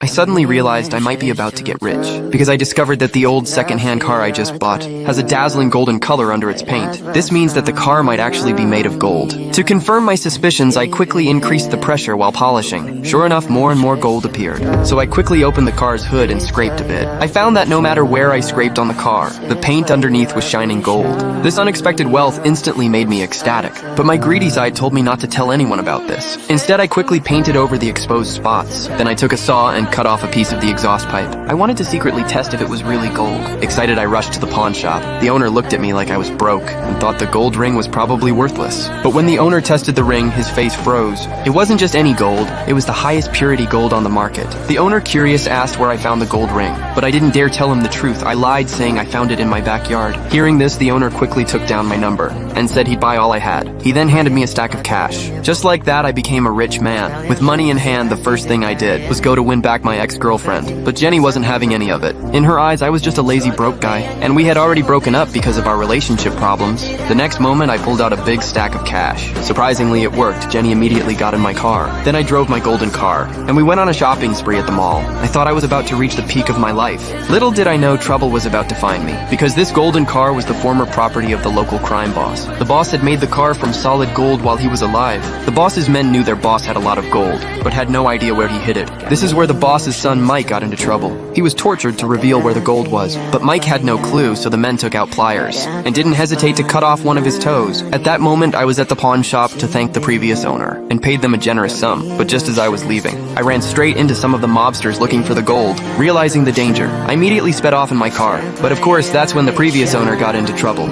suddenly realized I might be about to get rich, because I discovered that the old second-hand car I just bought has a dazzling golden color under its paint. This means that the car might actually be made of gold. To confirm my suspicions, I quickly increased the pressure while polishing. Sure enough, more and more gold appeared. So I quickly opened the car's hood and scraped a bit. I found that no matter where I scraped on the car, the paint underneath was shining gold. This unexpected wealth instantly made me ecstatic, but my greedy side told me not to tell anyone about this. Instead, I quickly painted over the exposed spots. Then I took a saw and cut off a piece of the exhaust pipe. I wanted to secretly test if it was really gold. Excited, I rushed to the pawn shop. The owner looked at me like I was broke and thought the gold ring was probably worthless. But when the owner tested the ring, his face froze. It wasn't just any gold, it was the highest purity gold on the market. The owner, curious, asked where I found the gold ring, but I didn't dare tell him the truth. I lied, saying I found it in my backyard. Hearing this, the owner quickly took down my number and said he'd buy all I had. He then handed me a stack of cash. Just like that, I became a rich man. With money in hand, the first thing I did was go to win back my ex-girlfriend. But Jenny wasn't having any of it. In her eyes, I was just a lazy broke guy, and we had already broken up because of our relationship problems. The next moment, I pulled out a big stack of cash. Surprisingly, it worked. Jenny immediately got in my car. Then I drove my golden car, and we went on a shopping spree at the mall. I thought I was about to reach the peak of my life. Little did I know trouble was about to find me, because this golden car was the former property of the local crime boss. The boss had made the car from solid gold while he was alive. The boss's men knew their boss had a lot of gold, but had no idea where he hid it. This is where the boss's son Mike got into trouble. He was tortured to reveal where the gold was, but Mike had no clue, so the men took out pliers and didn't hesitate to cut off one of his toes. At that moment, I was at the pawn shop to thank the previous owner and paid them a generous sum, but just as I was leaving, I ran straight into some of the mobsters looking for the gold. Realizing the danger, I immediately sped off in my car, but of course that's when the previous owner got into trouble.